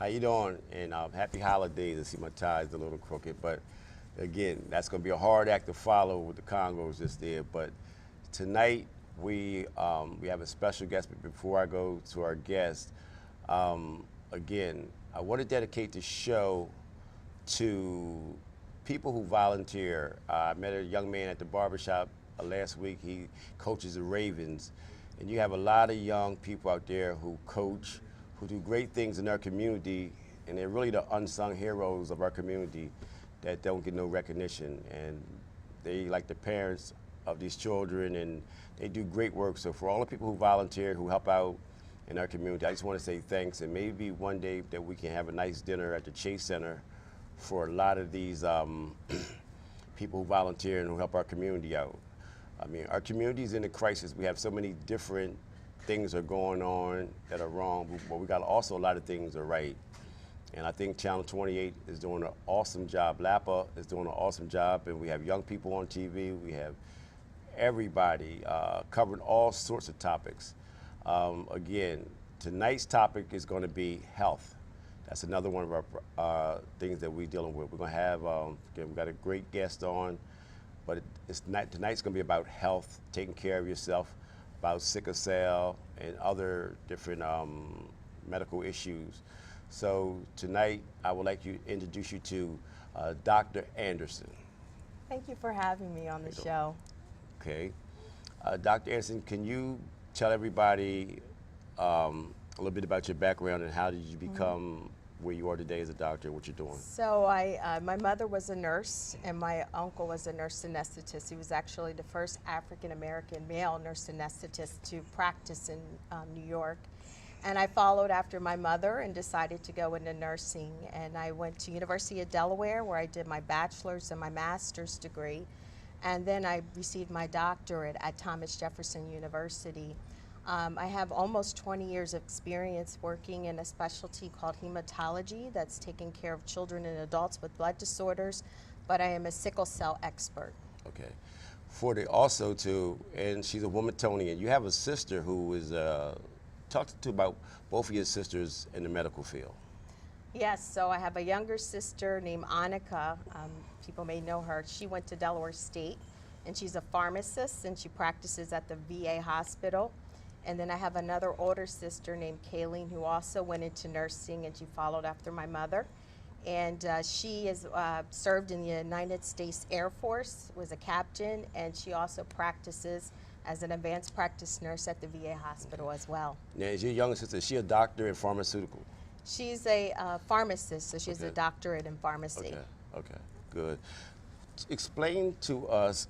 How you doing? And happy holidays. I see my tie's a little crooked, but again, that's going to be a hard act to follow with the Congos just there. But tonight we have a special guest. But before I go to our guest, again, I want to dedicate the show to people who volunteer. I met a young man at the barbershop last week. He coaches the Ravens. And you have a lot of young people out there who coach, who do great things in our community, and they're really the unsung heroes of our community that don't get no recognition. And they like the parents of these children, and they do great work. So for all the people who volunteer, who help out in our community, I just want to say thanks, and maybe one day that we can have a nice dinner at the Chase Center for a lot of these people who volunteer and who help our community out. I mean, our community is in a crisis. We have so many different things are going on that are wrong, but we got also a lot of things are right. And I think Channel 28 is doing an awesome job. Lapa is doing an awesome job, and we have young people on TV. We have everybody covering all sorts of topics. Again, tonight's topic is going to be health. That's another one of our things that we're dealing with. We're going to have, again, we've got a great guest on, but tonight's going to be about health, taking care of yourself, about sickle cell and other different medical issues. So tonight, I would like to introduce you to Dr. Anderson. Thank you for having me on the show. Okay. Dr. Anderson, can you tell everybody a little bit about your background and how did you become where you are today as a doctor and what you're doing? So my mother was a nurse and my uncle was a nurse anesthetist. He was actually the first African-American male nurse anesthetist to practice in New York. And I followed after my mother and decided to go into nursing. And I went to University of Delaware where I did my bachelor's and my master's degree. And then I received my doctorate at Thomas Jefferson University. I have almost 20 years of experience working in a specialty called hematology that's taking care of children and adults with blood disorders, but I am a sickle cell expert. Okay. And she's a Womatonian. You have a sister who is, talk to about both of your sisters in the medical field. Yes, so I have a younger sister named Annika. People may know her. She went to Delaware State, and she's a pharmacist, and she practices at the VA hospital. And then I have another older sister named Kayleen who also went into nursing, and she followed after my mother. And she is served in the United States Air Force, was a captain, and she also practices as an advanced practice nurse at the VA hospital as well. Now, is your younger sister, is she a doctor in pharmaceutical? She's a pharmacist, so she's a doctorate in pharmacy. Okay, good. Explain to us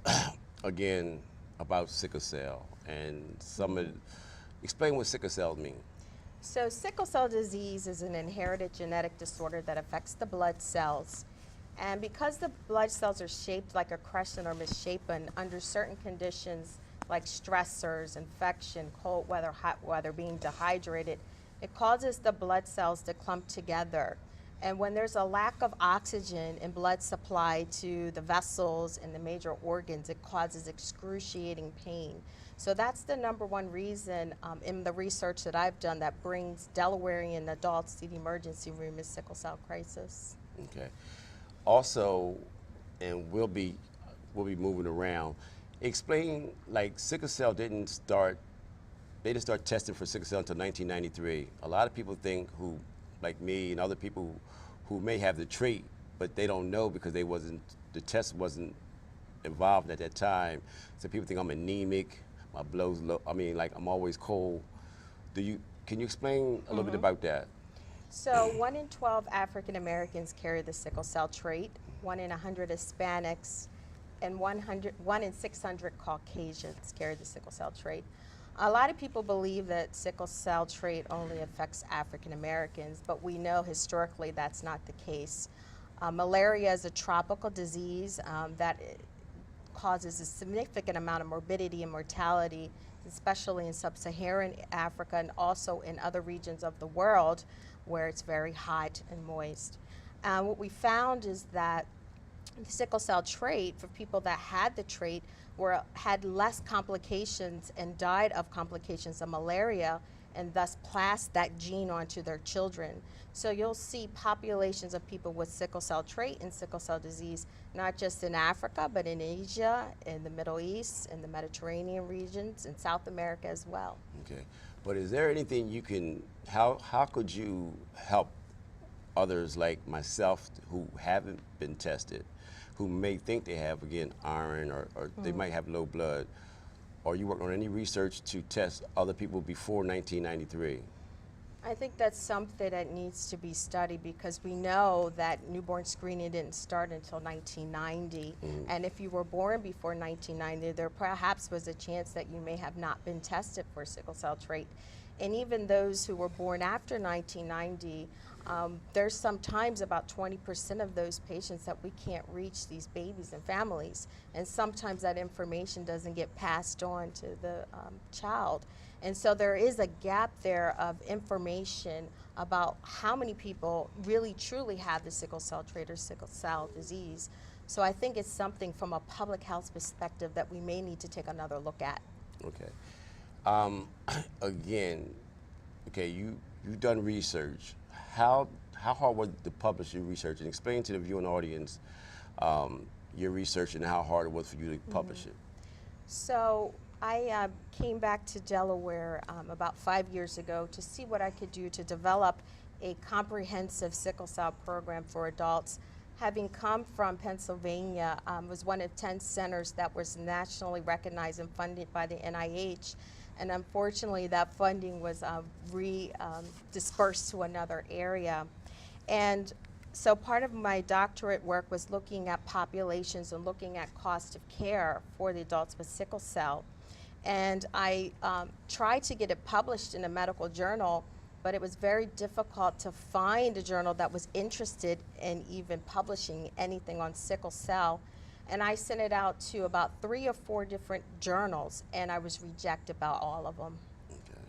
again about sickle cell and explain what sickle cell means. So sickle cell disease is an inherited genetic disorder that affects the blood cells. And because the blood cells are shaped like a crescent or misshapen, under certain conditions like stressors, infection, cold weather, hot weather, being dehydrated, it causes the blood cells to clump together. And when there's a lack of oxygen in blood supply to the vessels and the major organs, it causes excruciating pain. So that's the #1 reason in the research that I've done that brings Delawarean adults to the emergency room is sickle cell crisis. Okay. Also, and we'll be moving around. Explain, like sickle cell they didn't start testing for sickle cell until 1993. A lot of people think like me and other people who may have the trait, but they don't know because the test wasn't involved at that time. So people think I'm anemic, my blood's low, like I'm always cold. Can you explain a little bit about that? So 1 in 12 African Americans carry the sickle cell trait, 1 in 100 Hispanics, and 1 in 600 Caucasians carry the sickle cell trait. A lot of people believe that sickle cell trait only affects African Americans, but we know historically that's not the case. Malaria is a tropical disease that causes a significant amount of morbidity and mortality, especially in sub-Saharan Africa and also in other regions of the world where it's very hot and moist. What we found is that the sickle cell trait, for people that had the trait, had less complications and died of complications of malaria and thus pass that gene onto their children. So you'll see populations of people with sickle cell trait and sickle cell disease, not just in Africa, but in Asia, in the Middle East, in the Mediterranean regions, in South America as well. Okay. But is there anything you can, how could you help others like myself who haven't been tested, who may think they have, again, iron or they might have low blood? Or you work on any research to test other people before 1993? I think that's something that needs to be studied because we know that newborn screening didn't start until 1990. And if you were born before 1990, there perhaps was a chance that you may have not been tested for sickle cell trait. And even those who were born after 1990, there's sometimes about 20% of those patients that we can't reach these babies and families. And sometimes that information doesn't get passed on to the child. And so there is a gap there of information about how many people really truly have the sickle cell trait or sickle cell disease. So I think it's something from a public health perspective that we may need to take another look at. Okay. Again, okay, you've done research. How hard was it to publish your research? And explain to the viewing audience your research and how hard it was for you to publish it. So I came back to Delaware about 5 years ago to see what I could do to develop a comprehensive sickle cell program for adults. Having come from Pennsylvania, was one of 10 centers that was nationally recognized and funded by the NIH. And unfortunately, that funding was dispersed to another area. And so part of my doctorate work was looking at populations and looking at cost of care for the adults with sickle cell. And I tried to get it published in a medical journal, but it was very difficult to find a journal that was interested in even publishing anything on sickle cell. And I sent it out to about 3 or 4 different journals, and I was rejected by all of them. Okay.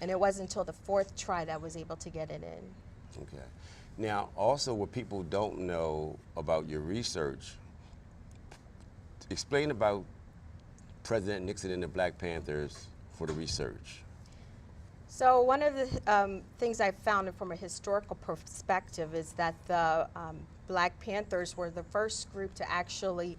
And it wasn't until the 4th try that I was able to get it in. Okay. Now, also what people don't know about your research, explain about President Nixon and the Black Panthers for the research. So one of the things I found from a historical perspective is that the Black Panthers were the first group to actually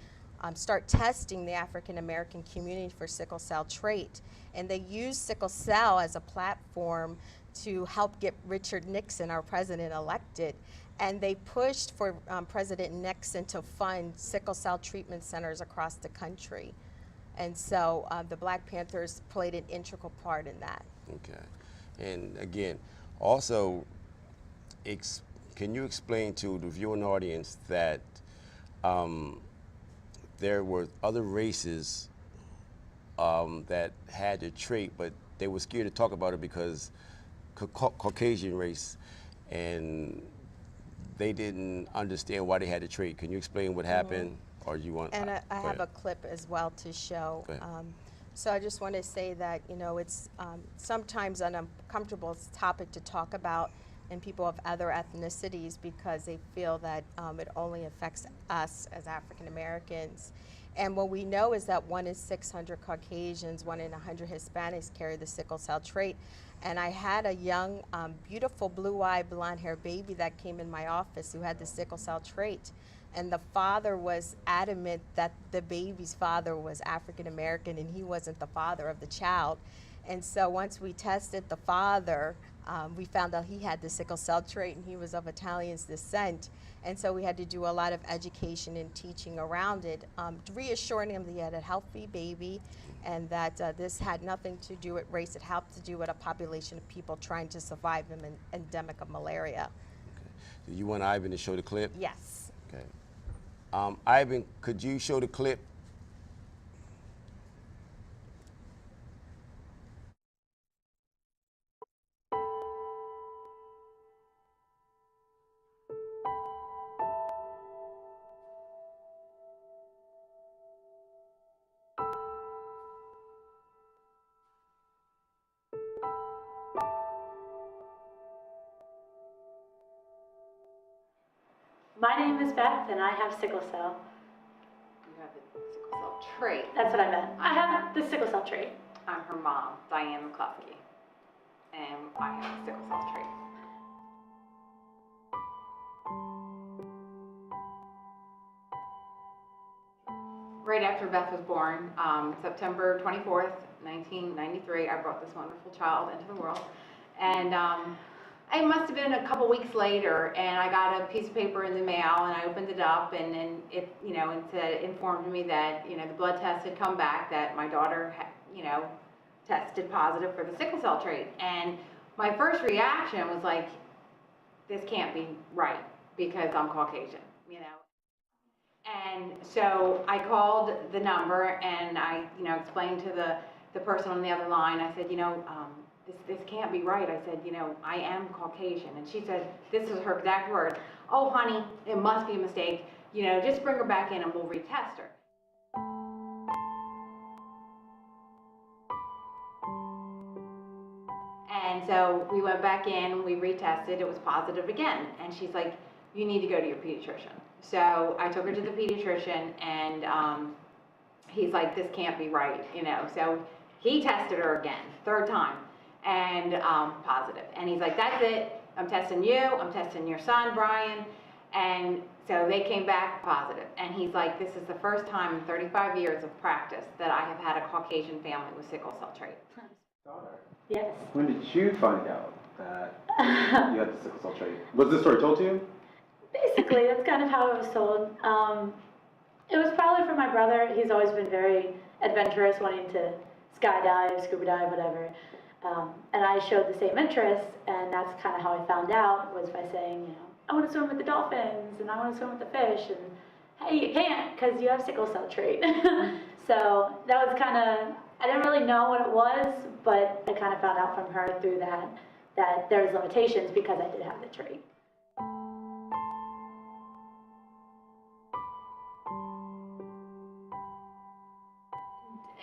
start testing the African American community for sickle cell trait. And they used sickle cell as a platform to help get Richard Nixon, our president, elected. And they pushed for President Nixon to fund sickle cell treatment centers across the country. And so the Black Panthers played an integral part in that. Okay. And again, also, can you explain to the viewing audience that there were other races that had the trait, but they were scared to talk about it because Caucasian race, and they didn't understand why they had the trait. Can you explain what happened? Or you want? And I have a clip as well to show. So I just want to say that, you know, it's sometimes an uncomfortable topic to talk about in people of other ethnicities because they feel that it only affects us as African Americans. And what we know is that 1 in 600 Caucasians, 1 in 100 Hispanics carry the sickle cell trait. And I had a young, beautiful blue-eyed, blonde-haired baby that came in my office who had the sickle cell trait. And the father was adamant that the baby's father was African American and he wasn't the father of the child. And so once we tested the father, we found out he had the sickle cell trait and he was of Italian descent. And so we had to do a lot of education and teaching around it, reassuring him that he had a healthy baby and that this had nothing to do with race. It had to do with a population of people trying to survive an endemic of malaria. Okay. So you want Ivan to show the clip? Yes. Okay. Ivan, could you show the clip? My name is Beth, and I have sickle cell. You have the sickle cell trait. That's what I meant. I have the sickle cell trait. I'm her mom, Diane McCloskey. and I have the sickle cell trait. Right after Beth was born, September 24th, 1993, I brought this wonderful child into the world. And it must have been a couple weeks later, and I got a piece of paper in the mail, and I opened it up, and it, and said, informed me that, the blood test had come back, that my daughter had, tested positive for the sickle cell trait. And my first reaction was like, this can't be right because I'm Caucasian, And so I called the number, and I, explained to the person on the other line. I said, this can't be right. I said, I am Caucasian. And she said, this is her exact word. Oh, honey, it must be a mistake. Just bring her back in and we'll retest her. And so we went back in, we retested, it was positive again. And she's like, you need to go to your pediatrician. So I took her to the pediatrician, and he's like, this can't be right, So he tested her again, third time, and positive. And he's like, that's it, I'm testing you, I'm testing your son, Brian. And so they came back positive. And he's like, this is the first time in 35 years of practice that I have had a Caucasian family with sickle cell trait. Yes. When did you find out that you had the sickle cell trait? Was this story told to you? Basically, that's kind of how it was told. It was probably from my brother. He's always been very adventurous, wanting to skydive, scuba dive, whatever. And I showed the same interest, and that's kind of how I found out, was by saying, I want to swim with the dolphins, and I want to swim with the fish, and hey, you can't because you have sickle cell trait. So that was kind of, I didn't really know what it was, but I kind of found out from her through that there was limitations because I did have the trait.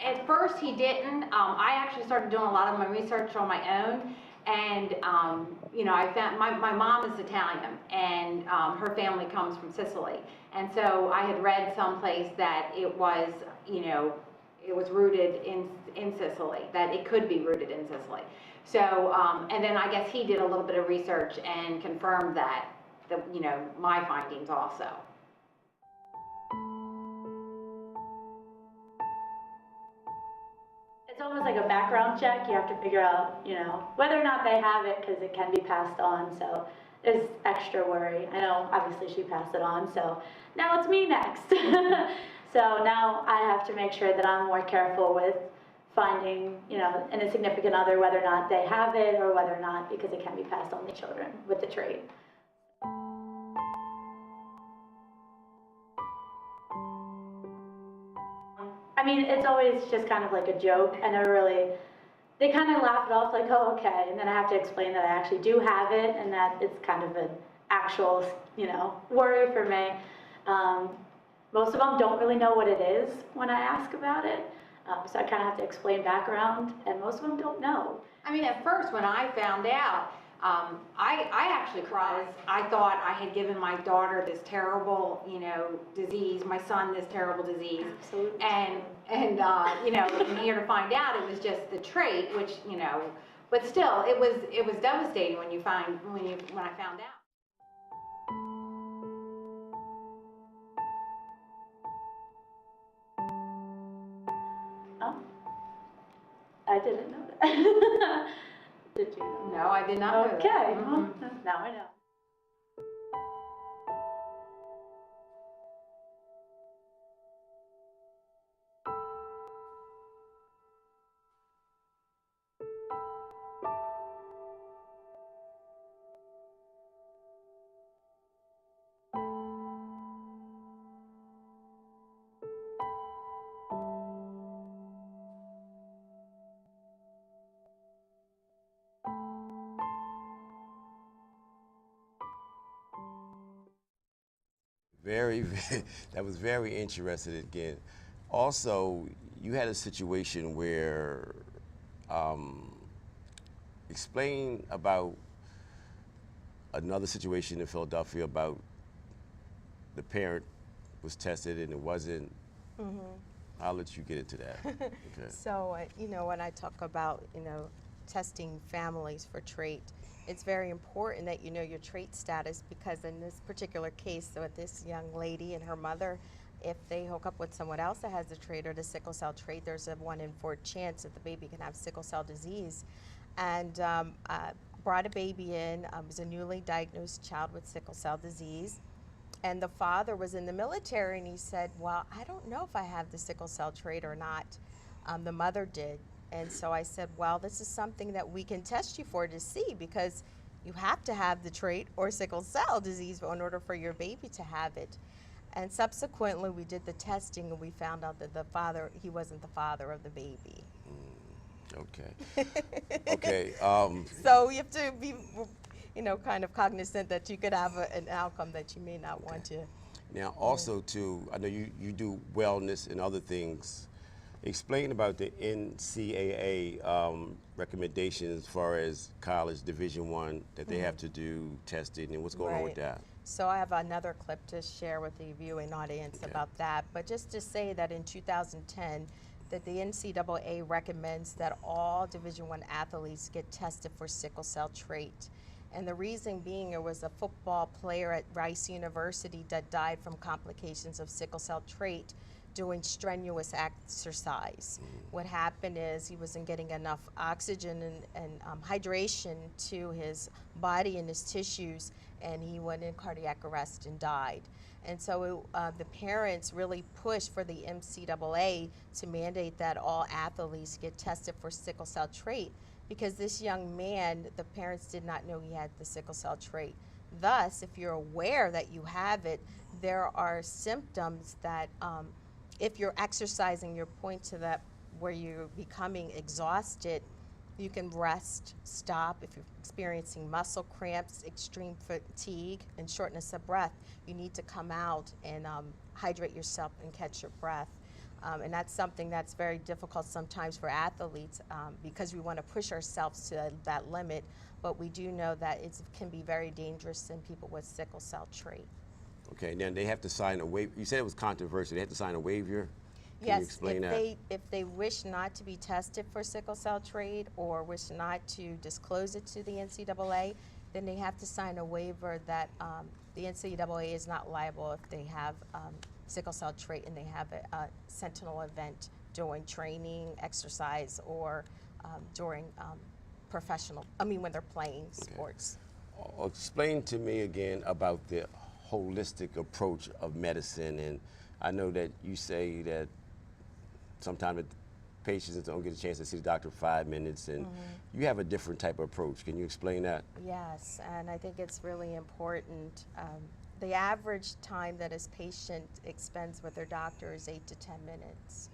At first he didn't. I actually started doing a lot of my research on my own, and I found my mom is Italian, and her family comes from Sicily, and so I had read someplace that it was it was rooted in Sicily, that it could be rooted in Sicily. So and then I guess he did a little bit of research and confirmed that my findings also. It's almost like a background check. You have to figure out, whether or not they have it, because it can be passed on. So there's extra worry. I know, obviously, she passed it on. So now it's me next. So now I have to make sure that I'm more careful with finding, in a significant other, whether or not they have it or whether or not, because it can be passed on to children with the trait. I mean, it's always just kind of like a joke. I never really, they kind of laugh it off like, oh, okay. And then I have to explain that I actually do have it and that it's kind of an actual, worry for me. Most of them don't really know what it is when I ask about it. So I kind of have to explain background, and most of them don't know. I mean, at first when I found out, I actually cried. I thought I had given my daughter this terrible, disease, my son this terrible disease. Absolutely. And here to find out it was just the trait, which, but still it was devastating when I found out. Oh, I didn't know that. Did you know? No, I did not know that. Okay, well, now I know. That was very interesting again. Also, you had a situation where, explain about another situation in Philadelphia about the parent was tested and it wasn't. I'll let you get into that. Okay. So, when I talk about, testing families for trait, it's very important that you know your trait status, because in this particular case with this young lady and her mother, if they hook up with someone else that has the trait or the sickle cell trait, there's a 1 in 4 chance that the baby can have sickle cell disease. And brought a baby in, was a newly diagnosed child with sickle cell disease. And the father was in the military, and he said, well, I don't know if I have the sickle cell trait or not. The mother did. And so I said, well, this is something that we can test you for to see, because you have to have the trait or sickle cell disease in order for your baby to have it. And subsequently, we did the testing, and we found out that the father, he wasn't the father of the baby. Okay. Okay. So you have to be, you know, kind of cognizant that you could have an outcome that you may not want to. Now, also, too, I know you do wellness and other things. Explain about the NCAA recommendations as far as college Division I that they have to do testing, and what's going on with that. So I have another clip to share with the viewing audience about that. But just to say that in 2010, that the NCAA recommends that all Division I athletes get tested for sickle cell trait. And the reason being, there was a football player at Rice University that died from complications of sickle cell trait doing strenuous exercise. What happened is he wasn't getting enough oxygen and hydration to his body and his tissues, and he went in cardiac arrest and died. And so the parents really pushed for the NCAA to mandate that all athletes get tested for sickle cell trait, because this young man, the parents did not know he had the sickle cell trait. Thus, if you're aware that you have it, there are symptoms that if you're exercising, your point to that where you're becoming exhausted, you can rest, stop. If you're experiencing muscle cramps, extreme fatigue, and shortness of breath, you need to come out and hydrate yourself and catch your breath. And that's something that's very difficult sometimes for athletes because we want to push ourselves to that limit, but we do know that it can be very dangerous in people with sickle cell trait. Okay, now they have to sign a waiver. You said it was controversial. They have to sign a waiver? Can you explain that? If they wish not to be tested for sickle cell trait or wish not to disclose it to the NCAA, then they have to sign a waiver that the NCAA is not liable if they have sickle cell trait and they have a sentinel event during training, exercise, or during when they're playing sports. Explain to me again about the holistic approach of medicine. And I know that you say that sometimes the patients don't get a chance to see the doctor 5 minutes, and you have a different type of approach. Can you explain that? Yes, and I think it's really important. The average time that a patient expends with their doctor is 8 to 10 minutes.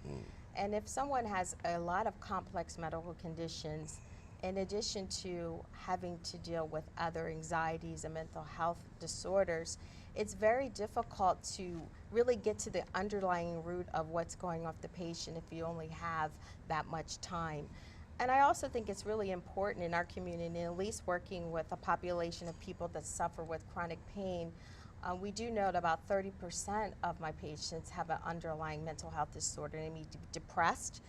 And if someone has a lot of complex medical conditions, in addition to having to deal with other anxieties and mental health disorders, it's very difficult to really get to the underlying root of what's going on with the patient if you only have that much time. And I also think it's really important in our community, at least working with a population of people that suffer with chronic pain. We do know that about 30% of my patients have an underlying mental health disorder. They may be depressed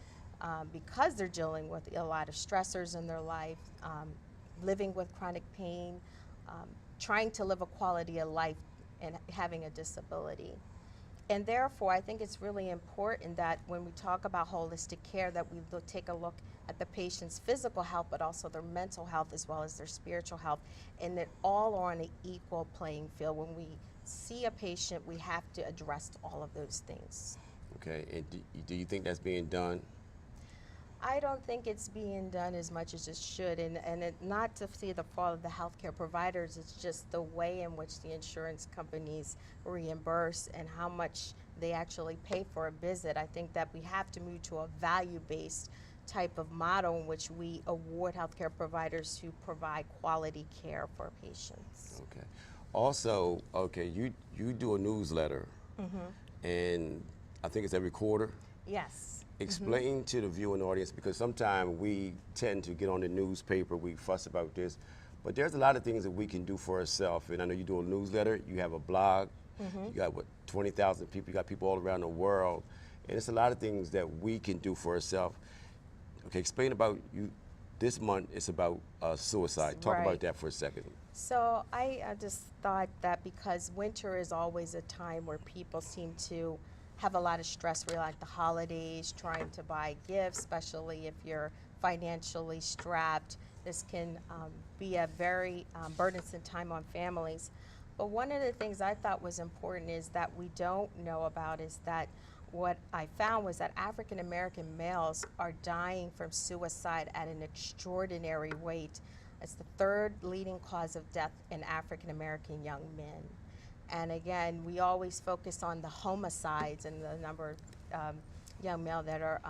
because they're dealing with a lot of stressors in their life, living with chronic pain, trying to live a quality of life and having a disability. And therefore, I think it's really important that when we talk about holistic care, that we take a look at the patient's physical health, but also their mental health as well as their spiritual health, and that all are on an equal playing field. When we see a patient, we have to address all of those things. Okay, and do you think that's being done? I don't think it's being done as much as it should, and not to see the fault of the healthcare providers, it's just the way in which the insurance companies reimburse and how much they actually pay for a visit. I think that we have to move to a value-based type of model in which we award healthcare providers who provide quality care for patients. Okay. Also, okay, you do a newsletter, and I think it's every quarter. Yes. Explain to the viewing audience, because sometimes we tend to get on the newspaper, we fuss about this, but there's a lot of things that we can do for ourselves. And I know you do a newsletter, you have a blog, you got 20,000 people, you got people all around the world, and it's a lot of things that we can do for ourselves. Okay, explain about this month it's about suicide. Talk about Right. that for a second. So I just thought that because winter is always a time where people seem to have a lot of stress related like the holidays, trying to buy gifts, especially if you're financially strapped. This can be a very burdensome time on families. But one of the things I thought was important is that we don't know about is that what I found was that African American males are dying from suicide at an extraordinary rate. It's the third leading cause of death in African American young men. And again, we always focus on the homicides and the number of young men that are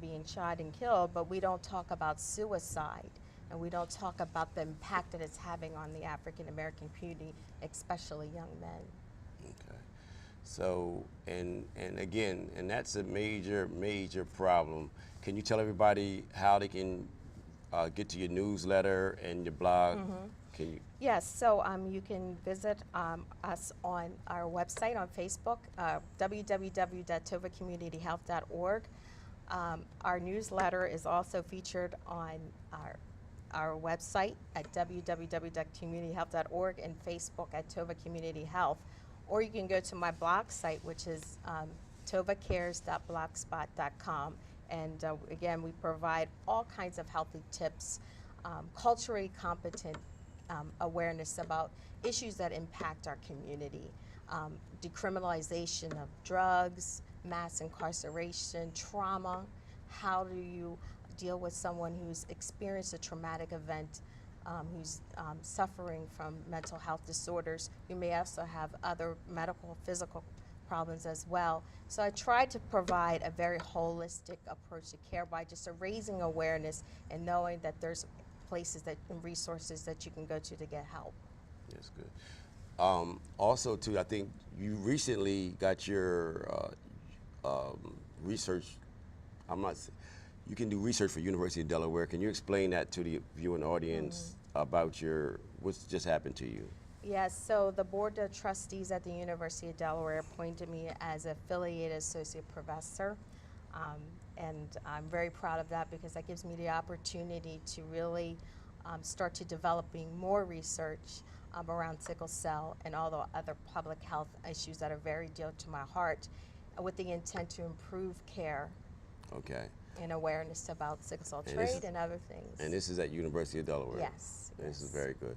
being shot and killed, but we don't talk about suicide. And we don't talk about the impact that it's having on the African American community, especially young men. Okay. So, and again, and that's a major problem. Can you tell everybody how they can get to your newsletter and your blog? Can you? Yes, so you can visit us on our website on Facebook, www.tovacommunityhealth.org. Our newsletter is also featured on our website at www.communityhealth.org and Facebook at Tova Community Health. Or you can go to my blog site, which is tovacares.blogspot.com. And again, we provide all kinds of healthy tips, culturally competent awareness about issues that impact our community, decriminalization of drugs, mass incarceration, trauma. How do you deal with someone who's experienced a traumatic event, who's suffering from mental health disorders? You may also have other medical, physical problems as well. So I tried to provide a very holistic approach to care by just raising awareness and knowing that there's places that and resources that you can go to get help. That's good. Also, too, I think you recently got your research. You can do research for University of Delaware. Can you explain that to the viewing audience about what's just happened to you? Yes, so the Board of Trustees at the University of Delaware appointed me as affiliated associate professor. And I'm very proud of that because that gives me the opportunity to really start to developing more research around sickle cell and all the other public health issues that are very dear to my heart, with the intent to improve care. Okay. And awareness about sickle cell trait and other things. And this is at University of Delaware? Yes. This is very good.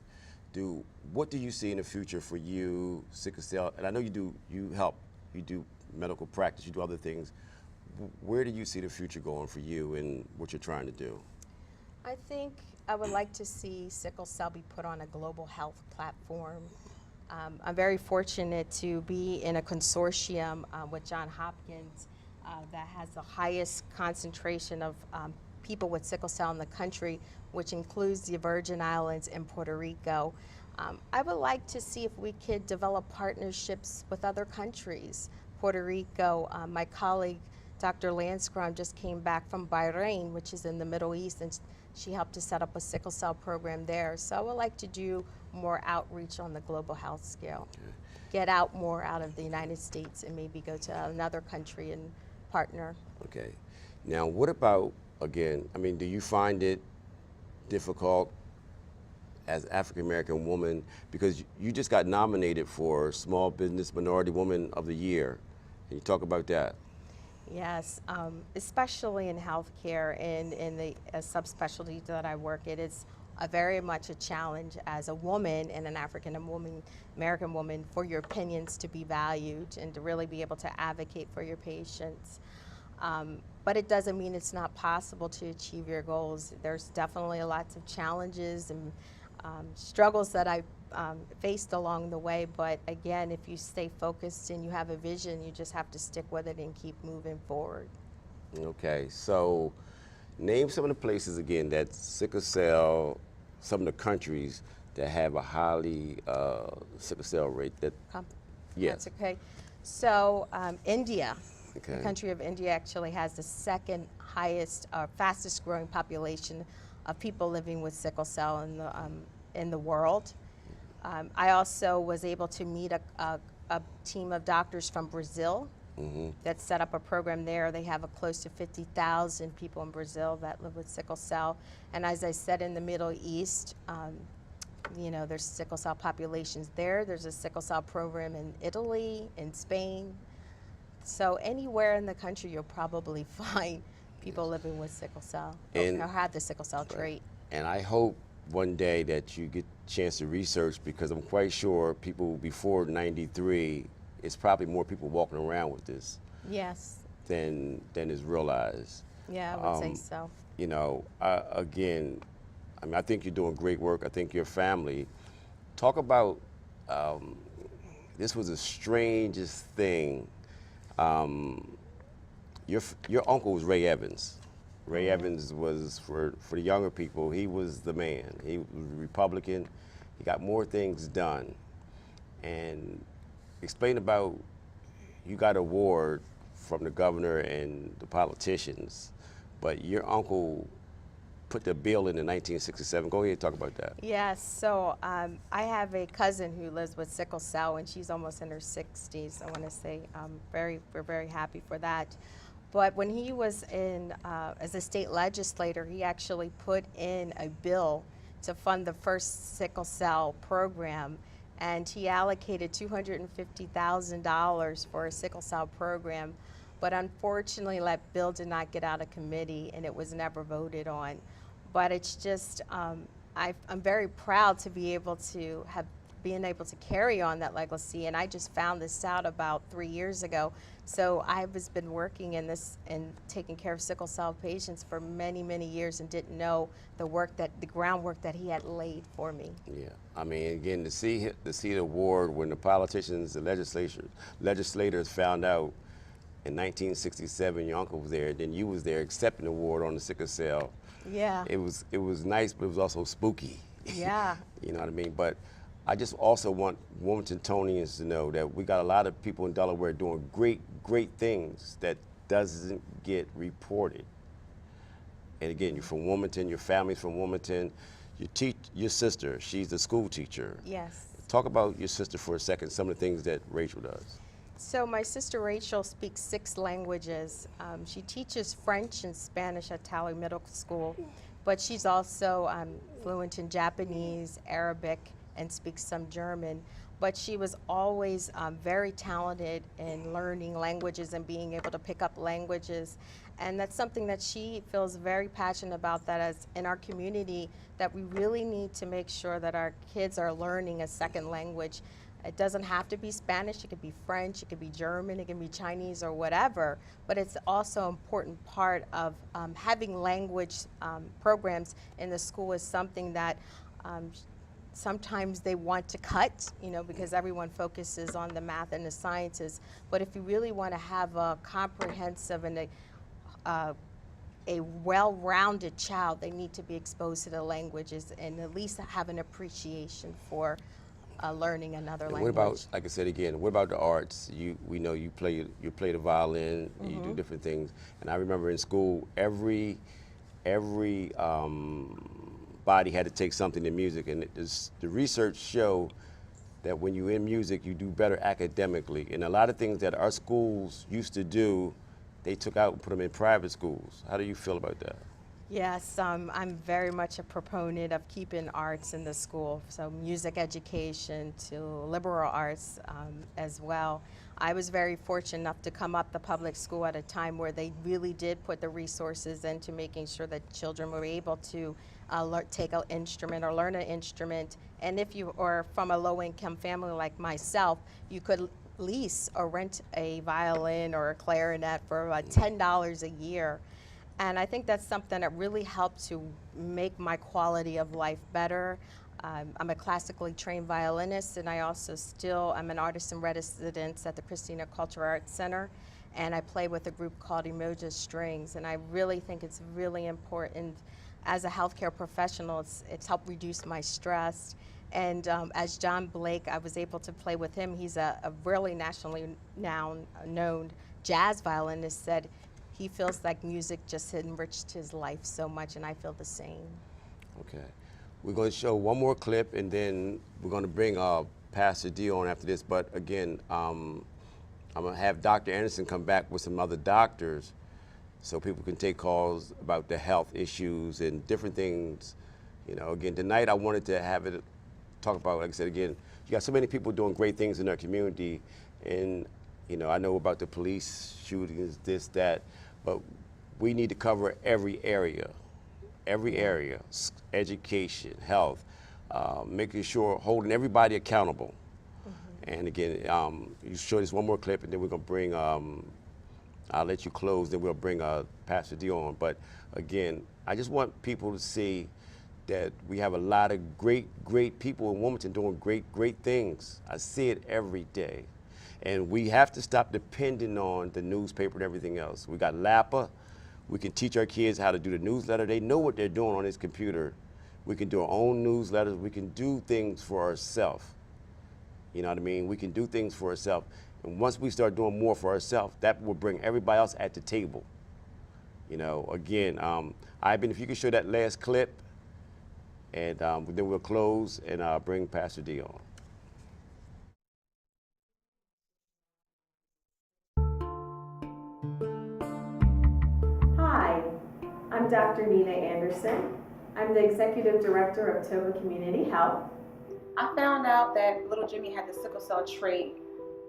What do you see in the future for you, sickle cell? And I know you do medical practice, you do other things. Where do you see the future going for you and what you're trying to do? I think I would like to see sickle cell be put on a global health platform. I'm very fortunate to be in a consortium with Johns Hopkins that has the highest concentration of people with sickle cell in the country, which includes the Virgin Islands and Puerto Rico. I would like to see if we could develop partnerships with other countries. Puerto Rico, my colleague, Dr. Lanscrum, just came back from Bahrain, which is in the Middle East, and she helped to set up a sickle cell program there. So I would like to do more outreach on the global health scale. Okay. Get out more out of the United States and maybe go to another country and partner. Okay. Now, what about, again, do you find it difficult as African American woman, because you just got nominated for Small Business Minority Woman of the Year. Can you talk about that? Yes, especially in healthcare and in the subspecialties that I work in, it's very much a challenge as a woman and an African American woman for your opinions to be valued and to really be able to advocate for your patients. But it doesn't mean it's not possible to achieve your goals. There's definitely lots of challenges and struggles that I've faced along the way, but again, if you stay focused and you have a vision, you just have to stick with it and keep moving forward. Okay, so name some of the places again that sickle cell, some of the countries that have a highly sickle cell rate. Yes. That's okay. So India, okay. The country of India actually has the second highest, fastest growing population of people living with sickle cell in the world. I also was able to meet a team of doctors from Brazil that set up a program there. They have close to 50,000 people in Brazil that live with sickle cell. And as I said, in the Middle East, you know, there's sickle cell populations there. There's a sickle cell program in Italy, in Spain. So anywhere in the country, you'll probably find people living with sickle cell or have the sickle cell trait. And I hope one day that you get a chance to research, because I'm quite sure people before 93, it's probably more people walking around with this Yes. than is realized. Yeah, I would say so. You know, again, I mean, I think you're doing great work. I think your family. Talk about, this was the strangest thing. Your uncle was Ray Evans. Ray Evans was, for the younger people, he was the man. He was a Republican. He got more things done. And explain about, you got an award from the governor and the politicians, but your uncle put the bill in 1967. Go ahead and talk about that. Yes, so I have a cousin who lives with sickle cell, and she's almost in her 60s. I want to say we're very happy for that. But when he was in, as a state legislator, he actually put in a bill to fund the first sickle cell program, and he allocated $250,000 for a sickle cell program. But unfortunately, that bill did not get out of committee, and it was never voted on. But it's just, I'm very proud to be able to have been able to carry on that legacy. And I just found this out about 3 years ago. So I've been working in this and taking care of sickle cell patients for many, many years, and didn't know the groundwork that he had laid for me. Yeah, I mean, again, to see the award when the politicians, the legislators found out in 1967 your uncle was there, then you was there accepting the award on the sickle cell. Yeah. It was nice, but it was also spooky. Yeah. You know what I mean? But I just also want Wilmingtonians to know that we got a lot of people in Delaware doing great, great things that doesn't get reported. And again, you're from Wilmington, your family's from Wilmington. Your sister, she's a school teacher. Yes. Talk about your sister for a second, some of the things that Rachel does. So my sister Rachel speaks 6 languages. She teaches French and Spanish at Tally Middle School, but she's also fluent in Japanese, Arabic, and speaks some German. But she was always very talented in learning languages and being able to pick up languages. And that's something that she feels very passionate about, that as in our community, that we really need to make sure that our kids are learning a second language. It doesn't have to be Spanish, it could be French, it could be German, it can be Chinese or whatever, but it's also an important part of having language programs in the school is something that sometimes they want to cut, you know, because everyone focuses on the math and the sciences. But if you really want to have a comprehensive and a well-rounded child, they need to be exposed to the languages and at least have an appreciation for learning another language. What about, like I said again, what about the arts? We know you play the violin, you do different things. And I remember in school, every body had to take something in music, and the research show that when you're in music, you do better academically. And a lot of things that our schools used to do, they took out and put them in private schools. How do you feel about that? Yes, I'm very much a proponent of keeping arts in the school, so music education to liberal arts as well. I was very fortunate enough to come up the public school at a time where they really did put the resources into making sure that children were able to take an instrument or learn an instrument. And if you are from a low-income family like myself, you could lease or rent a violin or a clarinet for about $10 a year. And I think that's something that really helped to make my quality of life better. I'm a classically trained violinist, and I also I'm an artist in residence at the Christina Cultural Arts Center, and I play with a group called Emoja Strings. And I really think it's really important as a healthcare professional. It's helped reduce my stress. And as John Blake, I was able to play with him. He's a really nationally known jazz violinist. Said he feels like music just enriched his life so much, and I feel the same. Okay. We're going to show one more clip, and then we're going to bring Pastor D on after this. But again, I'm gonna have Dr. Anderson come back with some other doctors so people can take calls about the health issues and different things. You know, again, tonight I wanted to have it talk about, like I said, again, you got so many people doing great things in our community, and you know, I know about the police shootings, this, that, but we need to cover every area, education, health, making sure, holding everybody accountable. And again, you show this one more clip, and then we're gonna bring, I'll let you close, then we'll bring Pastor D on. But again, I just want people to see that we have a lot of great people in Wilmington doing great things. I see it every day. And we have to stop depending on the newspaper and everything else. We got LAPA. We can teach our kids how to do the newsletter. They know what they're doing on this computer. We can do our own newsletters. We can do things for ourselves. You know what I mean? We can do things for ourselves. And once we start doing more for ourselves, that will bring everybody else at the table. You know, again, Ivan, if you could show that last clip, and then we'll close and bring Pastor D on. Hi, I'm Dr. Nina Anderson. I'm the Executive Director of Toba Community Health. I found out that little Jimmy had the sickle cell trait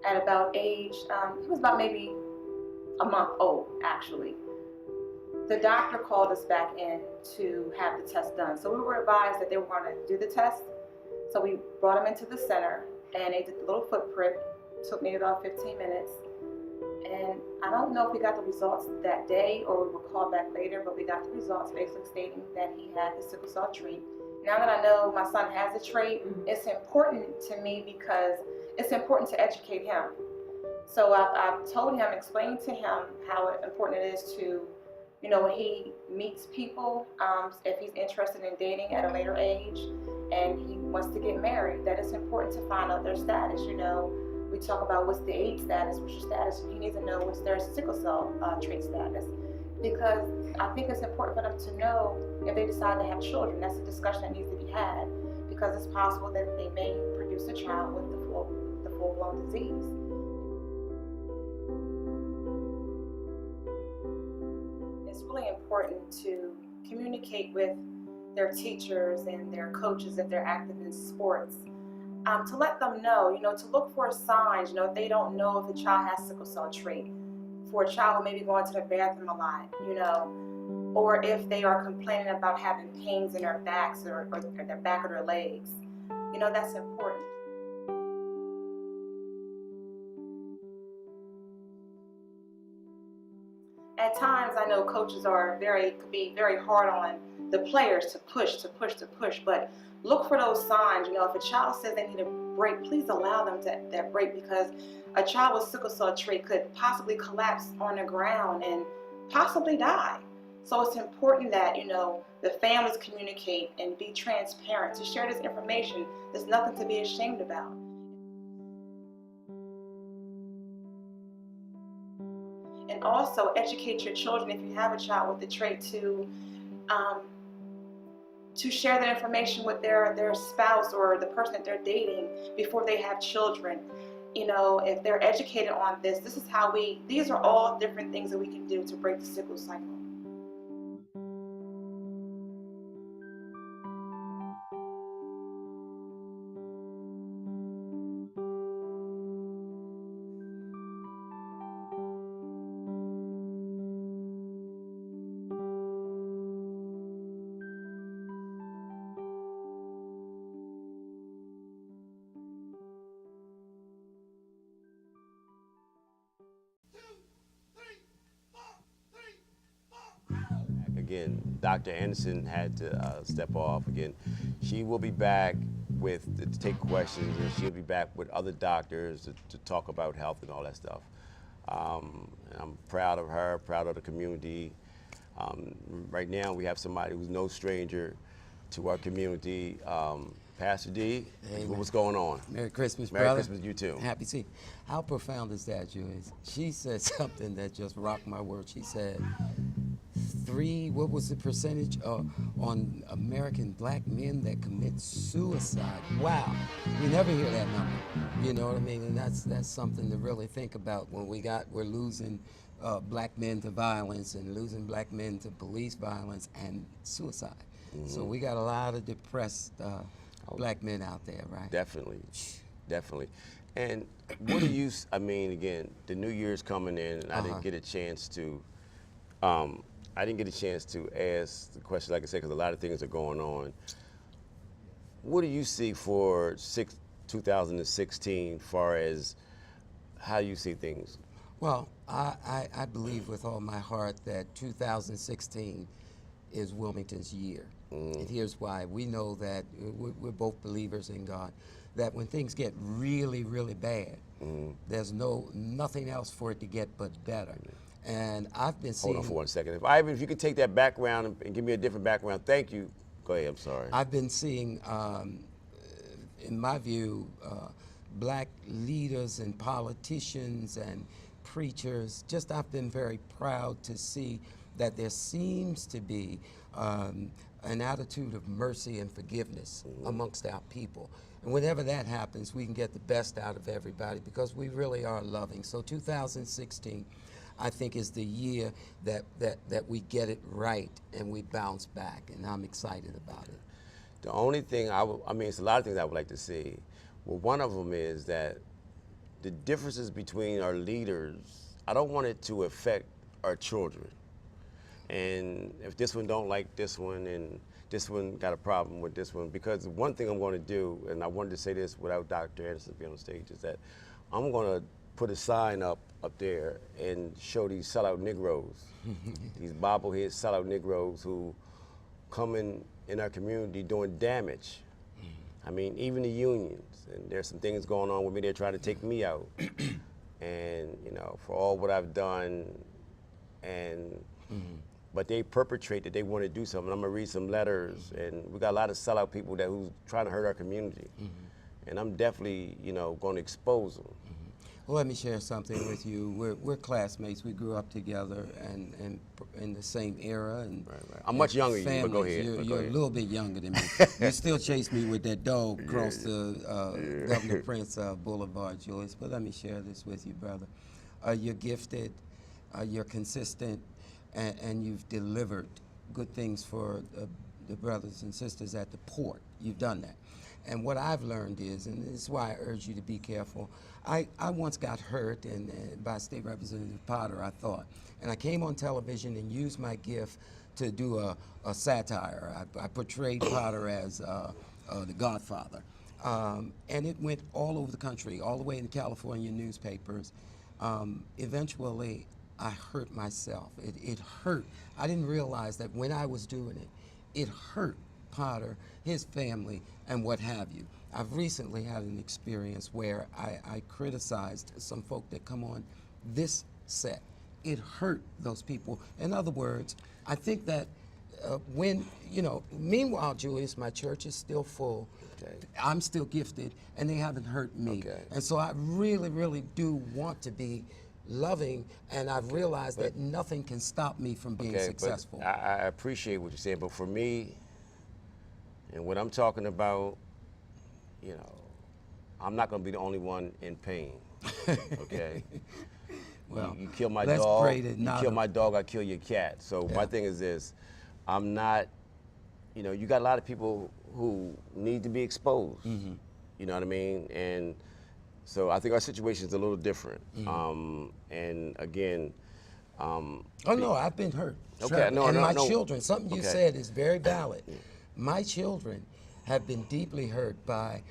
at about age, he was about maybe a month old, actually. The doctor called us back in to have the test done. So we were advised that they were going to do the test. So we brought him into the center, and they did the little foot prick. It took me about 15 minutes. And I don't know if we got the results that day or we were called back later, but we got the results basically stating that he had the sickle cell trait. Now that I know my son has the trait, it's important to me because it's important to educate him. So I've told him, explained to him how important it is to, you know, when he meets people, if he's interested in dating at a later age and he wants to get married, that it's important to find out their status. You know, we talk about what's the age status, what's your status. He needs to know what's their sickle cell trait status, because I think it's important for them to know if they decide to have children. That's a discussion that needs to be had, because it's possible that they may produce a child with the full-blown disease. It's really important to communicate with their teachers and their coaches if they're active in sports, to let them know, you know, to look for signs, you know, if they don't know if the child has sickle cell trait, for a child who may be going to the bathroom a lot, you know, or if they are complaining about having pains in their backs or their back or their legs, you know, that's important. At times, I know coaches could be very hard on the players to push, but look for those signs. You know, if a child says they need a break, please allow them that break, because a child with sickle cell trait could possibly collapse on the ground and possibly die. So it's important that, you know, the families communicate and be transparent to share this information. There's nothing to be ashamed about. And also educate your children, if you have a child with the trait, to share that information with their spouse or the person that they're dating before they have children. You know, if they're educated on this, these are all different things that we can do to break the sickle cycle. Again, Dr. Anderson had to step off. Again, she will be back to take questions, and she'll be back with other doctors to talk about health and all that stuff. And I'm proud of her, proud of the community. Right now, we have somebody who's no stranger to our community. Pastor D, what's going on? Merry Christmas, Merry brother. Christmas, you too. Happy to see you. How profound is that, Joyce? She said something that just rocked my world. She said, what was the percentage on American black men that commit suicide? Wow, we never hear that number. You know what I mean? And that's something to really think about when we're losing black men to violence and losing black men to police violence and suicide. So we got a lot of depressed black men out there, right? Definitely, definitely. And what do you? I mean, again, the New Year's coming in, and I didn't get a chance to. I didn't get a chance to ask the question, like I said, because a lot of things are going on. What do you see for 2016, far as how you see things? Well, I believe with all my heart that 2016 is Wilmington's year. And here's why. We know that we're both believers in God, that when things get really, really bad, there's nothing else for it to get but better. And I've been seeing... Hold on for 1 second. If you could take that background and give me a different background. Thank you. Go ahead, I'm sorry. I've been seeing, in my view, black leaders and politicians and preachers, I've been very proud to see that there seems to be an attitude of mercy and forgiveness amongst our people. And whenever that happens, we can get the best out of everybody because we really are loving. So 2016, I think, is the year that we get it right and we bounce back, and I'm excited about it. The only thing I mean, it's a lot of things I would like to see. Well, one of them is that the differences between our leaders, I don't want it to affect our children. And if this one don't like this one and this one got a problem with this one, because one thing I'm going to do, and I wanted to say this without Dr. Anderson being on stage, is that I'm going to put a sign up there and show these sellout Negroes, these bobblehead sellout Negroes who come in our community doing damage. I mean, even the unions, and there's some things going on with me, they're trying to take me out. And, you know, for all what I've done, and but they perpetrate that they want to do something. I'm gonna read some letters, and we got a lot of sellout people who's trying to hurt our community. And I'm definitely, you know, going to expose them. Well, let me share something with you. We're classmates. We grew up together and in the same era. And right. I'm much younger than you, but go ahead. You're a little bit younger than me. You still chase me with that dog across the Governor Prince Boulevard, Julius. But let me share this with you, brother. You're gifted, you're consistent, and you've delivered good things for the brothers and sisters at the port. You've done that. And what I've learned is, and this is why I urge you to be careful, I once got hurt by State Representative Potter, I thought. And I came on television and used my gift to do a satire. I portrayed Potter as the Godfather. And it went all over the country, all the way in California newspapers. Eventually, I hurt myself. It hurt. I didn't realize that when I was doing it, it hurt Potter, his family, and what have you. I've recently had an experience where I criticized some folk that come on this set. It hurt those people. In other words, I think that when, you know, meanwhile, Julius, my church is still full. Okay. I'm still gifted, and they haven't hurt me. Okay. And so I really, really do want to be loving, and I've realized that nothing can stop me from being successful. I appreciate what you're saying, but for me, and what I'm talking about, you know, I'm not going to be the only one in pain. Okay. Well, you kill my let's dog. pray that you kill my dog, I kill your cat. So my thing is this: I'm not. You know, you got a lot of people who need to be exposed. You know what I mean? And so I think our situation is a little different. And again. Oh no, I've been hurt. Okay. No. And my children. Something you said is very valid. My children have been deeply hurt by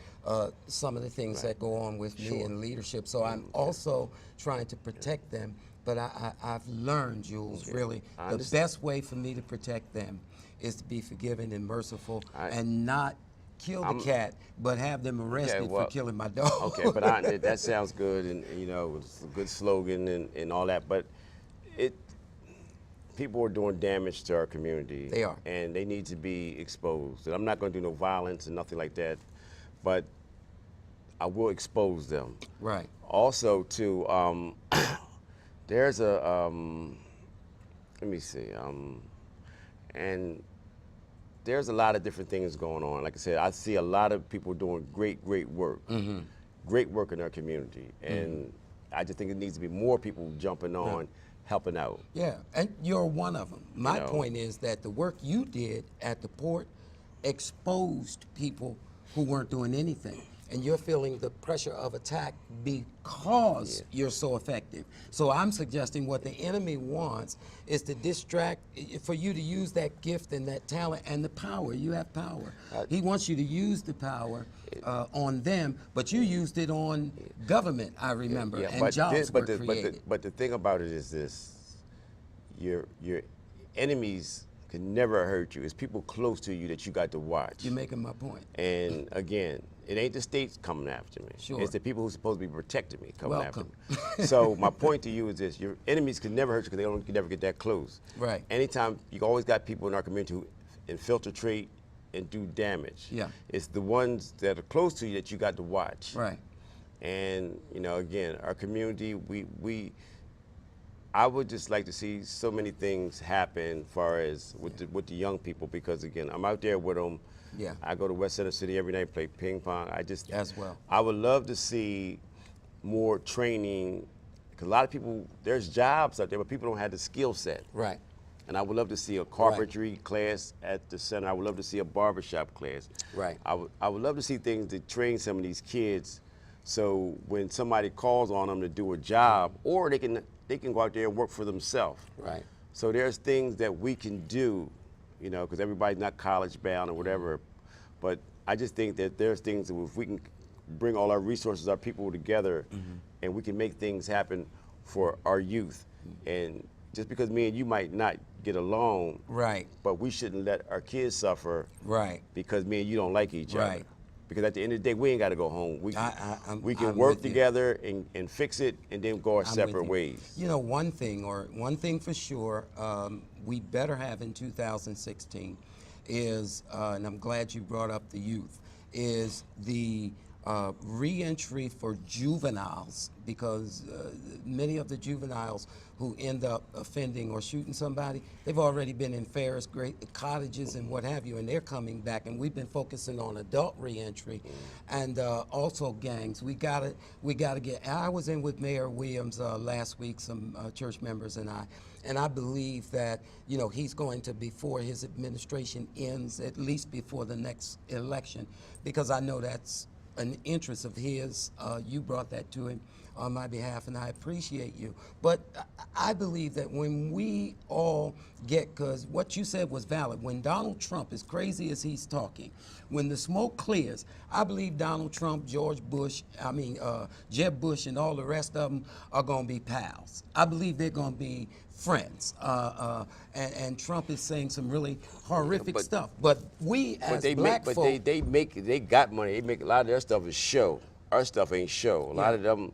some of the things that go on with me in leadership. So I'm also trying to protect them. But I've learned, Jules, really, the best way for me to protect them is to be forgiving and merciful and not kill the cat, but have them arrested for killing my dog. Okay, but that sounds good, and you know, it's a good slogan and all that. But people are doing damage to our community. They are. And they need to be exposed. And I'm not going to do no violence and nothing like that, but I will expose them. Right. Also, too, there's a, let me see, and there's a lot of different things going on. Like I said, I see a lot of people doing great work. great work in our community, and I just think it needs to be more people jumping on, helping out. Yeah, and you're one of them. My know. point is that the work you did at the port exposed people who weren't doing anything. And you're feeling the pressure of attack because you're so effective. So I'm suggesting what the enemy wants is to distract, for you to use that gift and that talent and the power. You have power. He wants you to use the power on them, but you used it on government, I remember, and jobs were created. But the thing about it is this, your enemies can never hurt you. It's people close to you that you got to watch. You're making my point. And again, it ain't the states coming after me. Sure. It's the people who's supposed to be protecting me coming Welcome. after me. So my point to you is this: your enemies can never hurt you because they can never get that close. Right. Anytime, you always got people in our community who infiltrate and do damage. Yeah. It's the ones that are close to you that you got to watch. Right. And again, our community, I would just like to see so many things happen as far as with the young people, because again, I'm out there with them. Yeah. I go to West Center City every night, play ping pong. As well. I would love to see more training, because a lot of people, there's jobs out there, but people don't have the skill set. Right. And I would love to see a carpentry class at the center. I would love to see a barbershop class. Right. I would love to see things to train some of these kids, so when somebody calls on them to do a job, or they can go out there and work for themselves. Right. So there's things that we can do, because everybody's not college bound or whatever. But I just think that there's things that if we can bring all our resources, our people together, and we can make things happen for our youth. And just because me and you might not get along, Right. but we shouldn't let our kids suffer Right. because me and you don't like each other. Right. Because at the end of the day, we ain't got to go home. We can I'm work with you. together and fix it, and then go our I'm with separate you. ways. One thing for sure, we better have in 2016 is, and I'm glad you brought up the youth, is the re-entry for juveniles, because many of the juveniles who end up offending or shooting somebody, they've already been in fairs, great cottages and what have you, and they're coming back, and we've been focusing on adult re-entry and also gangs. We gotta get, I was in with Mayor Williams last week, some church members and I believe that, he's going to, before his administration ends, at least before the next election, because I know that's an interest of his. You brought that to him on my behalf, and I appreciate you. But I believe that when we all get, because what you said was valid, when Donald Trump, as crazy as he's talking, when the smoke clears, I believe Donald Trump, Jeb Bush, and all the rest of them are going to be pals. I believe they're going to be friends. And Trump is saying some really horrific stuff. But we, as black folk, they got money. They make a lot of their stuff is show. Our stuff ain't show. A lot of them,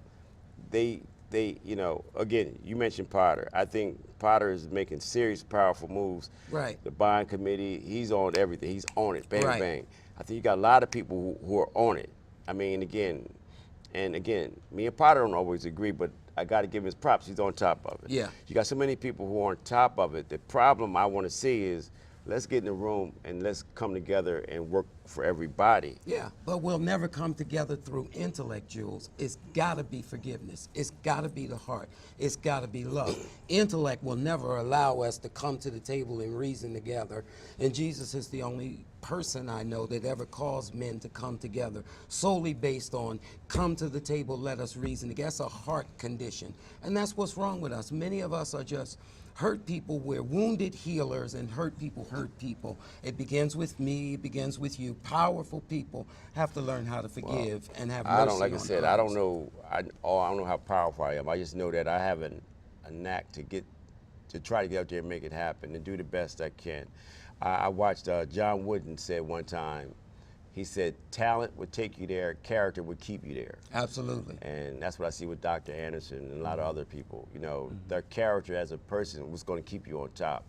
they again, you mentioned Potter. I think Potter is making serious, powerful moves. Right. The bond committee, he's on everything. He's on it, bang, Right. bang. I think you got a lot of people who are on it. I mean, again, me and Potter don't always agree, but I got to give him his props. He's on top of it. Yeah. You got so many people who are on top of it. The problem I want to see is, let's get in the room and let's come together and work for everybody. yeah, but we'll never come together through intellect, Jules. It's got to be forgiveness. It's got to be the heart. It's got to be love. Intellect will never allow us to come to the table and reason together. And Jesus is the only person I know that ever caused men to come together solely based on come to the table, let us reason together. That's a heart condition. And that's what's wrong with us. Many of us are just hurt people. We're wounded healers, and hurt people hurt people. It begins with me, it begins with you. Powerful people have to learn how to forgive and have mercy I don't, like I on said, others. I don't know. I don't know how powerful I am. I just know that I have a knack to try to get out there and make it happen and do the best I can. I watched John Wooden said one time, he said, talent would take you there, character would keep you there. Absolutely. And that's what I see with Dr. Anderson and a lot of other people. Their character as a person was going to keep you on top.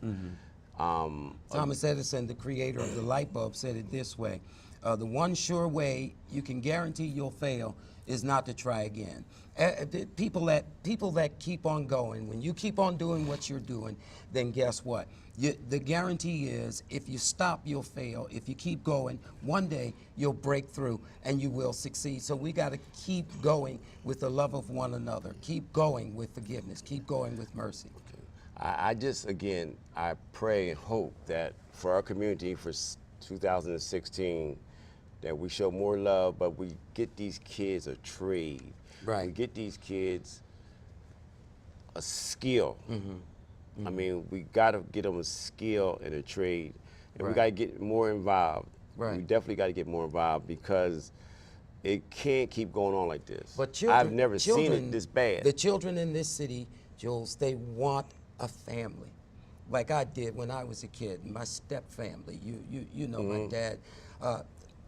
Thomas Edison, the creator of the light bulb, said it this way: the one sure way you can guarantee you'll fail is not to try again. The people that keep on going, when you keep on doing what you're doing, then guess what? The guarantee is if you stop, you'll fail. If you keep going, one day you'll break through and you will succeed. So we got to keep going with the love of one another. Keep going with forgiveness. Keep going with mercy. I just, again, I pray and hope that for our community for 2016, that we show more love, but we get these kids a trade. Right. We get these kids a skill. I mean, we got to get them a skill and a trade, and we got to get more involved. Right. We definitely got to get more involved because it can't keep going on like this. But children, I've never seen it this bad. The children in this city, Jules, they want a family, like I did when I was a kid. My step family, you know, my dad.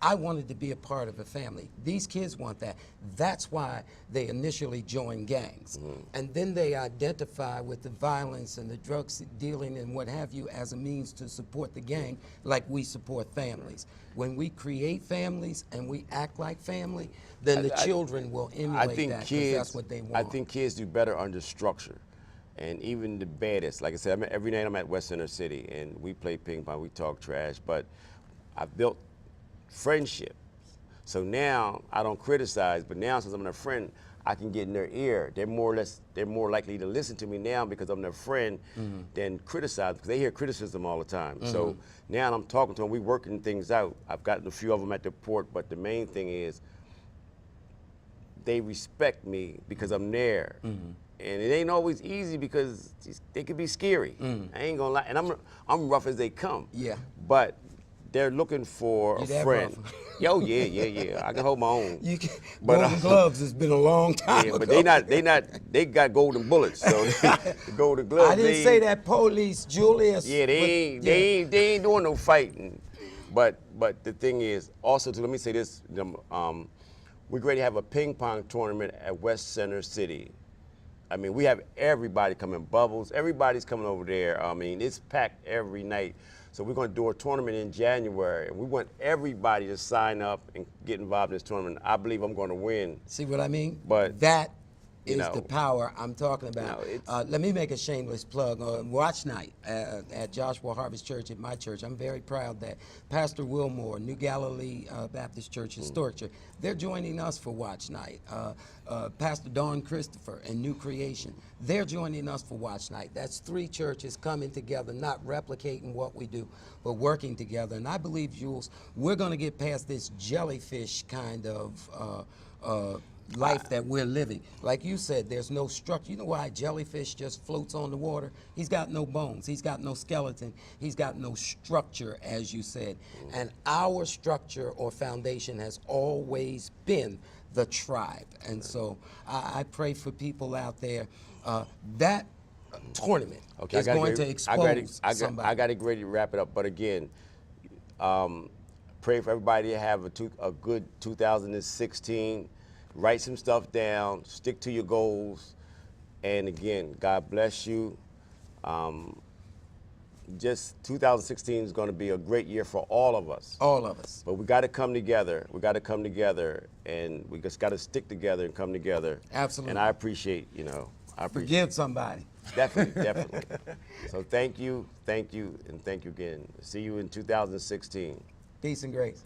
I wanted to be a part of a family. These kids want that. That's why they initially join gangs. And then they identify with the violence and the drugs dealing and what have you as a means to support the gang, like we support families. When we create families and we act like family, then the children will emulate that because that's what they want. I think kids do better under structure. And even the baddest, like I said, every night I'm at West Center City and we play ping pong, we talk trash, but I've built friendship. So now I don't criticize, but now since I'm their friend, I can get in their ear. They're more likely to listen to me now because I'm their friend than criticize, because they hear criticism all the time. So now I'm talking to them, we working things out. I've gotten a few of them at the port, but the main thing is they respect me because I'm there. And it ain't always easy because they could be scary. I ain't gonna lie, and I'm rough as they come. Yeah. But they're looking for a friend. rough? Yo, yeah. I can hold my own. But Golden Gloves has been a long time yeah, ago. but they got golden bullets. So the golden gloves. I didn't say that, police, Julius. Yeah, they ain't doing no fighting. But the thing is, also let me say this, we're going to have a ping pong tournament at West Center City. I mean, we have everybody coming, Bubbles, everybody's coming over there. I mean, it's packed every night. So we're going to do a tournament in January, and we want everybody to sign up and get involved in this tournament. I believe I'm going to win. See what I mean? But that is know, the power I'm talking about. Let me make a shameless plug. Watch night at Joshua Harvest Church, at my church. I'm very proud that Pastor Wilmore, New Galilee Baptist Church, Historic Church, they're joining us for Watch Night. Pastor Dawn Christopher and New Creation, they're joining us for Watch Night. That's 3 churches coming together, not replicating what we do, but working together. And I believe, Jules, we're going to get past this jellyfish kind of life that we're living. Like you said, there's no structure. You know why a jellyfish just floats on the water? He's got no bones. He's got no skeleton. He's got no structure, as you said. And our structure or foundation has always been the tribe. And so I pray for people out there. That tournament is going to expose somebody. I got to get ready to wrap it up. But again, pray for everybody to have a good 2016. Write some stuff down, stick to your goals, and again, God bless you. Just 2016 is going to be a great year for all of us. All of us. But we got to come together. We got to come together, and we just got to stick together and come together. Absolutely. And I appreciate, Forgive somebody. Definitely. So thank you, and thank you again. See you in 2016. Peace and grace.